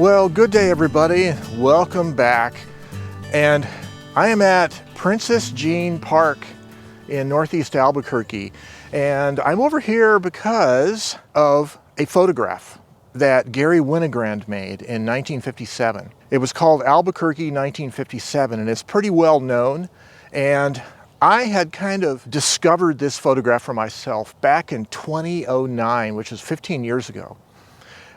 Well, good day everybody. Welcome back. And I am at Princess Jean Park in Northeast Albuquerque. And I'm over here because of a photograph that Garry Winogrand made in 1957. It was called Albuquerque 1957, and it's pretty well known. And I had kind of discovered this photograph for myself back in 2009, which is 15 years ago.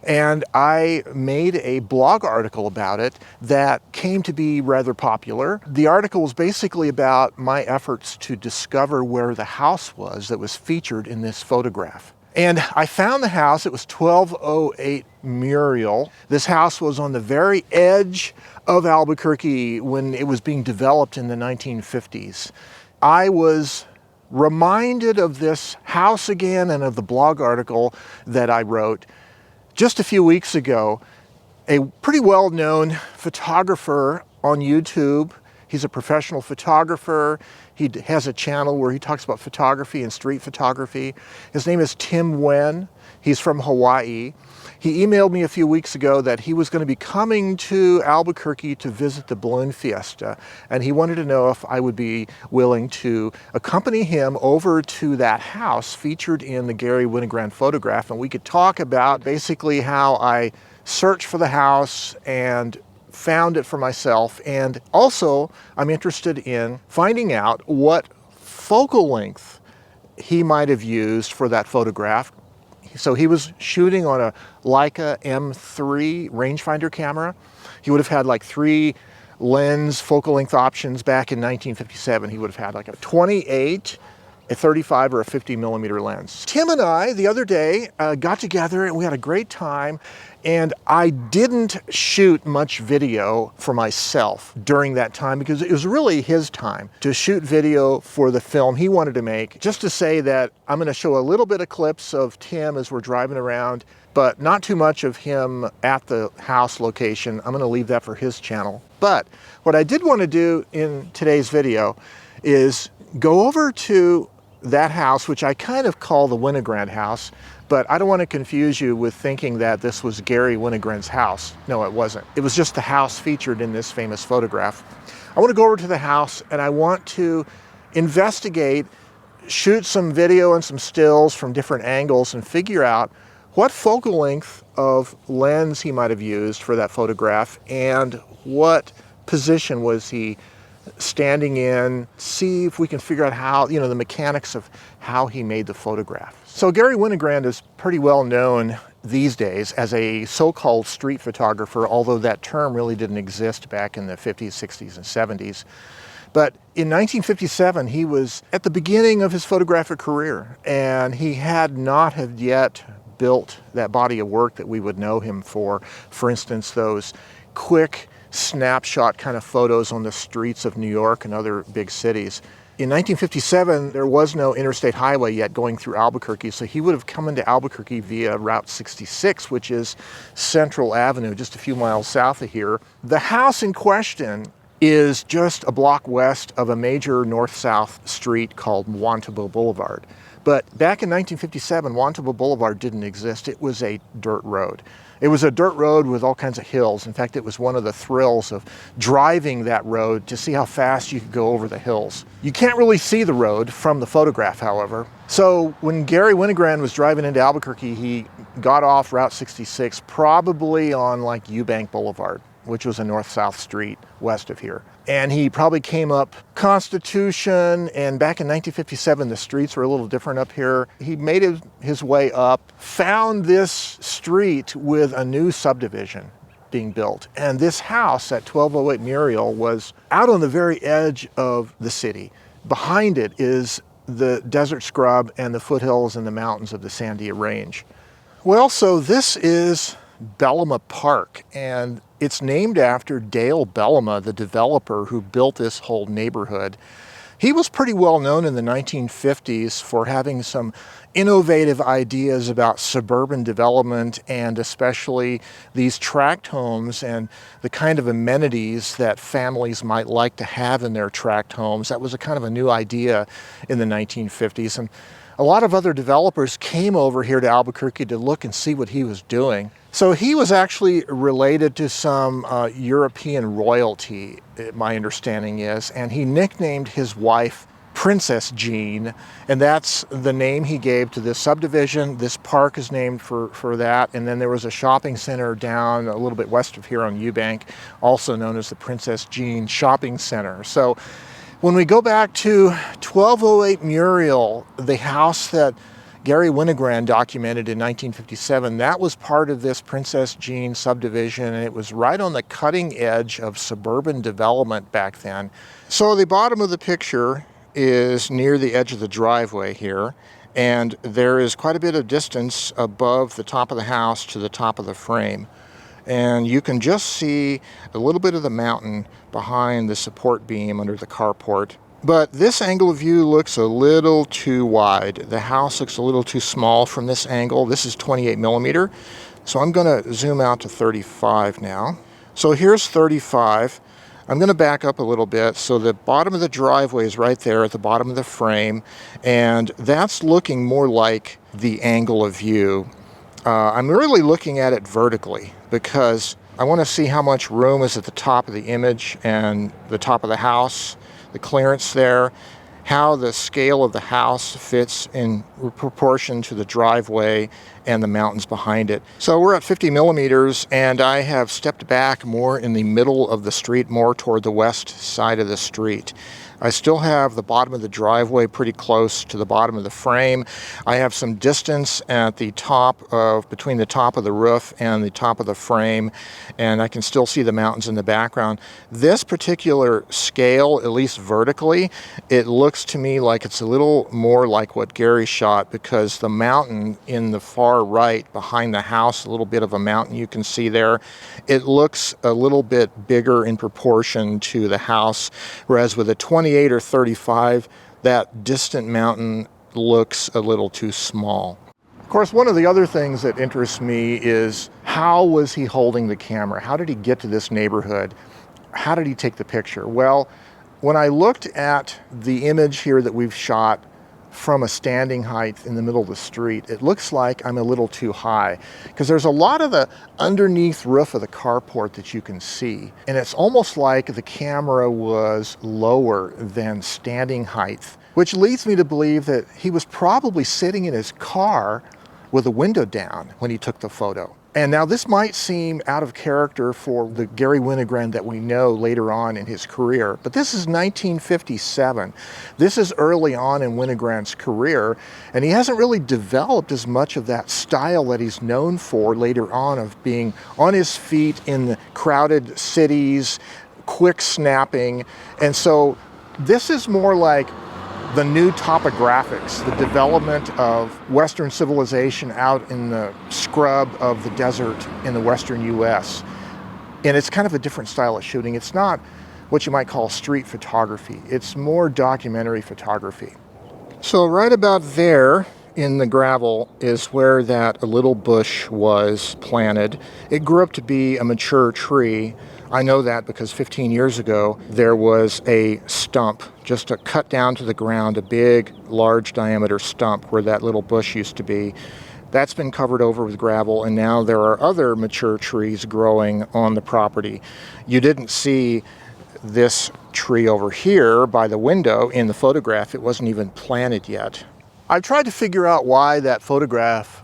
And I made a blog article about it that came to be rather popular. The article was basically about my efforts to discover where the house was that was featured in this photograph. And I found the house. It was 1208 Muriel. This house was on the very edge of Albuquerque when it was being developed in the 1950s. I was reminded of this house again and of the blog article that I wrote just a few weeks ago. A pretty well-known photographer on YouTube. He's a professional photographer. He has a channel where he talks about photography and street photography. His name is Tim Wen. He's from Hawaii. He emailed me a few weeks ago that he was going to be coming to Albuquerque to visit the balloon fiesta, and he wanted to know if I would be willing to accompany him over to that house featured in the Garry Winogrand photograph, and we could talk about basically how I searched for the house and found it for myself. And also I'm interested in finding out what focal length he might have used for that photograph. So he was shooting on a Leica M3 rangefinder camera. He would have had like 3 lens focal length options back in 1957. He would have had like a 28, a 35, or a 50 millimeter lens. Tim and I, the other day, got together and we had a great time. And I didn't shoot much video for myself during that time because it was really his time to shoot video for the film he wanted to make. Just to say that I'm going to show a little bit of clips of Tim as we're driving around, but not too much of him at the house location. I'm going to leave that for his channel. But what I did want to do in today's video is go over to that house, which I kind of call the Winogrand house, but I don't want to confuse you with thinking that this was Garry Winogrand's house. No, it wasn't. It was just the house featured in this famous photograph. I want to go over to the house and I want to investigate, shoot some video and some stills from different angles and figure out what focal length of lens he might have used for that photograph and what position was he standing in, see if we can figure out how, the mechanics of how he made the photograph. So Garry Winogrand is pretty well known these days as a so-called street photographer, although that term really didn't exist back in the 50s, 60s, and 70s. But in 1957, he was at the beginning of his photographic career, and he had not have yet built that body of work that we would know him for. For instance, those quick snapshot kind of photos on the streets of New York and other big cities. In 1957, there was no interstate highway yet going through Albuquerque, so he would have come into Albuquerque via Route 66, which is Central Avenue, just a few miles south of here. The house in question is just a block west of a major north-south street called Wantabo Boulevard. But back in 1957, Wantabo Boulevard didn't exist. It was a dirt road. It was a dirt road with all kinds of hills. In fact, it was one of the thrills of driving that road to see how fast you could go over the hills. You can't really see the road from the photograph, however. So when Garry Winogrand was driving into Albuquerque, he got off Route 66, probably on like Eubank Boulevard, which was a north-south street west of here. And he probably came up Constitution, and back in 1957, the streets were a little different up here. He made his way up, found this street with a new subdivision being built. And this house at 1208 Muriel was out on the very edge of the city. Behind it is the desert scrub and the foothills and the mountains of the Sandia Range. Well, so this is Bellama Park, and it's named after Dale Bellama, the developer who built this whole neighborhood. He was pretty well known in the 1950s for having some innovative ideas about suburban development, and especially these tract homes and the kind of amenities that families might like to have in their tract homes. That was a kind of a new idea in the 1950s. And a lot of other developers came over here to Albuquerque to look and see what he was doing. So he was actually related to some European royalty, my understanding is, and he nicknamed his wife Princess Jean, and that's the name he gave to this subdivision. This park is named for that, and then there was a shopping center down a little bit west of here on Eubank, also known as the Princess Jean Shopping Center. So when we go back to 1208 Muriel, the house that Garry Winogrand documented in 1957, that was part of this Princess Jean subdivision, and it was right on the cutting edge of suburban development back then. So the bottom of the picture is near the edge of the driveway here, and there is quite a bit of distance above the top of the house to the top of the frame. And you can just see a little bit of the mountain behind the support beam under the carport. But this angle of view looks a little too wide. The house looks a little too small from this angle. This is 28 millimeter. So I'm going to zoom out to 35 now. So here's 35. I'm going to back up a little bit. So the bottom of the driveway is right there at the bottom of the frame. And that's looking more like the angle of view. I'm really looking at it vertically because I want to see how much room is at the top of the image and the top of the house, the clearance there, how the scale of the house fits in proportion to the driveway and the mountains behind it. So we're at 50 millimeters, and I have stepped back more in the middle of the street, more toward the west side of the street. I still have the bottom of the driveway pretty close to the bottom of the frame. I have some distance at the top of, between the top of the roof and the top of the frame, and I can still see the mountains in the background. This particular scale, at least vertically, it looks to me like it's a little more like what Garry shot, because the mountain in the far right behind the house, a little bit of a mountain you can see there, it looks a little bit bigger in proportion to the house, whereas with a 28 or 35, that distant mountain looks a little too small. Of course, one of the other things that interests me is how was he holding the camera? How did he get to this neighborhood? How did he take the picture? Well, when I looked at the image here that we've shot from a standing height in the middle of the street, it looks like I'm a little too high, because there's a lot of the underneath roof of the carport that you can see, and it's almost like the camera was lower than standing height, which leads me to believe that he was probably sitting in his car with the window down when he took the photo. And now this might seem out of character for the Garry Winogrand that we know later on in his career, but this is 1957. This is early on in Winogrand's career, and he hasn't really developed as much of that style that he's known for later on, of being on his feet in the crowded cities, quick snapping. And so this is more like the new topographics, the development of Western civilization out in the scrub of the desert in the Western US. And it's kind of a different style of shooting. It's not what you might call street photography. It's more documentary photography. So right about there in the gravel is where that little bush was planted. It grew up to be a mature tree. I know that because 15 years ago, there was a stump, just a cut down to the ground, a big, large diameter stump where that little bush used to be. That's been covered over with gravel, and now there are other mature trees growing on the property. You didn't see this tree over here by the window in the photograph. It wasn't even planted yet. I've tried to figure out why that photograph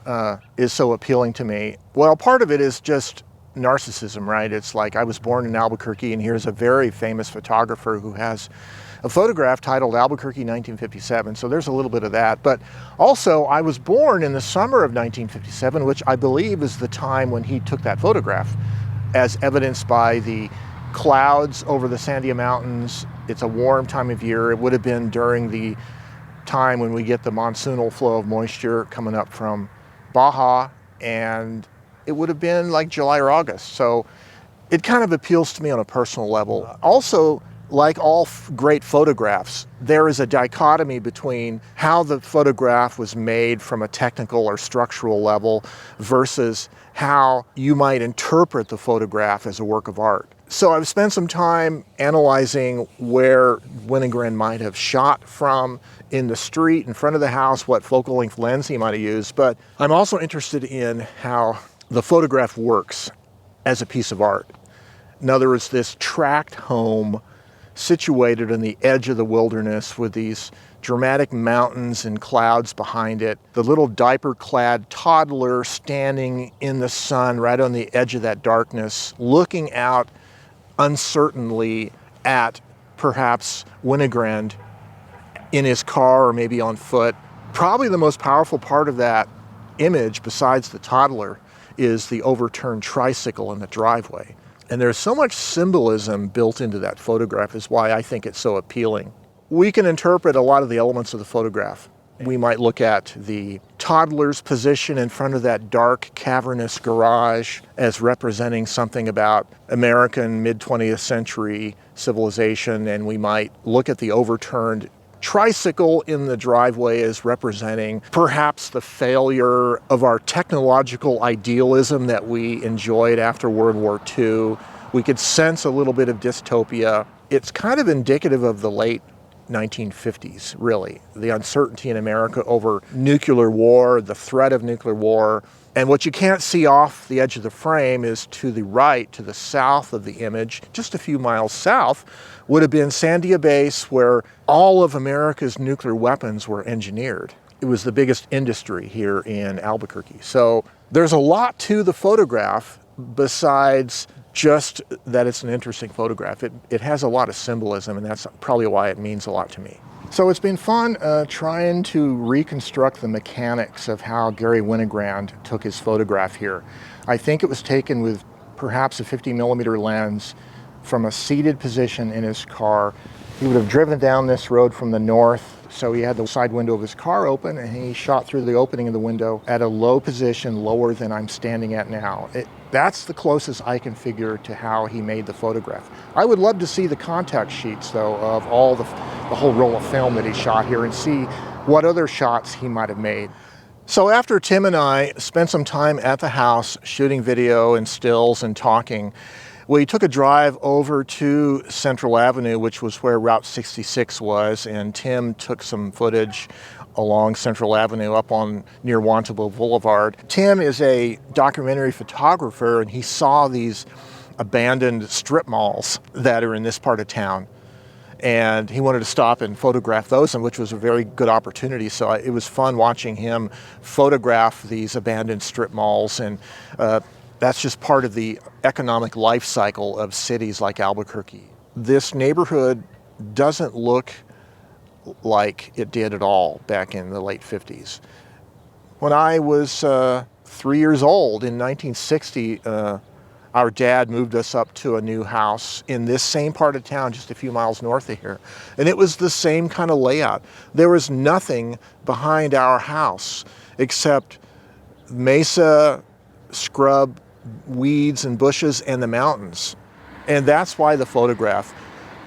is so appealing to me. Well, part of it is just narcissism, right? It's like I was born in Albuquerque, and here's a very famous photographer who has a photograph titled Albuquerque 1957. So there's a little bit of that. But also, I was born in the summer of 1957, which I believe is the time when he took that photograph, as evidenced by the clouds over the Sandia Mountains. It's a warm time of year. It would have been during the time when we get the monsoonal flow of moisture coming up from Baja, and it would have been like July or August. So it kind of appeals to me on a personal level. Also, like all great photographs, there is a dichotomy between how the photograph was made from a technical or structural level versus how you might interpret the photograph as a work of art. So I've spent some time analyzing where Winogrand might have shot from in the street in front of the house, what focal length lens he might have used, but I'm also interested in how the photograph works as a piece of art. In other words, this tract home situated on the edge of the wilderness with these dramatic mountains and clouds behind it. The little diaper-clad toddler standing in the sun right on the edge of that darkness, looking out uncertainly at perhaps Winogrand in his car or maybe on foot. Probably the most powerful part of that image, besides the toddler, is the overturned tricycle in the driveway. And there's so much symbolism built into that photograph, is why I think it's so appealing. We can interpret a lot of the elements of the photograph. We might look at the toddler's position in front of that dark, cavernous garage as representing something about American mid-20th century civilization, and we might look at the overturned tricycle in the driveway as representing perhaps the failure of our technological idealism that we enjoyed after World War II. We could sense a little bit of dystopia. It's kind of indicative of the late 1950s, really. The uncertainty in America over nuclear war, the threat of nuclear war. And what you can't see off the edge of the frame is to the right, to the south of the image, just a few miles south, would have been Sandia Base, where all of America's nuclear weapons were engineered. It was the biggest industry here in Albuquerque. So there's a lot to the photograph besides just that it's an interesting photograph. It has a lot of symbolism, and that's probably why it means a lot to me. So it's been fun trying to reconstruct the mechanics of how Garry Winogrand took his photograph here. I think it was taken with perhaps a 50mm lens from a seated position in his car. He would have driven down this road from the north, so he had the side window of his car open, and he shot through the opening of the window at a low position, lower than I'm standing at now. That's the closest I can figure to how he made the photograph. I would love to see the contact sheets, though, of all the whole roll of film that he shot here, and see what other shots he might have made. So after Tim and I spent some time at the house shooting video and stills and talking, we took a drive over to Central Avenue, which was where Route 66 was, and Tim took some footage along Central Avenue up on near Wantabo Boulevard. Tim is a documentary photographer, and he saw these abandoned strip malls that are in this part of town. And he wanted to stop and photograph those, and which was a very good opportunity. So it was fun watching him photograph these abandoned strip malls, and that's just part of the economic life cycle of cities like Albuquerque. This neighborhood doesn't look like it did at all back in the late 50s. When I was 3 years old in 1960, our dad moved us up to a new house in this same part of town, just a few miles north of here. And it was the same kind of layout. There was nothing behind our house except mesa, scrub, weeds and bushes, and the mountains. And that's why the photograph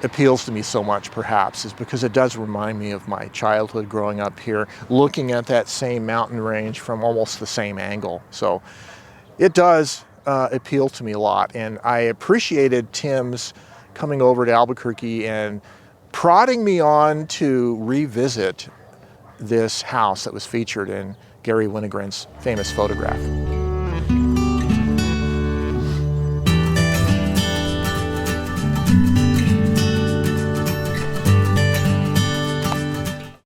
appeals to me so much, perhaps, is because it does remind me of my childhood growing up here, looking at that same mountain range from almost the same angle. So it does appeal to me a lot, and I appreciated Tim's coming over to Albuquerque and prodding me on to revisit this house that was featured in Garry Winogrand's famous photograph.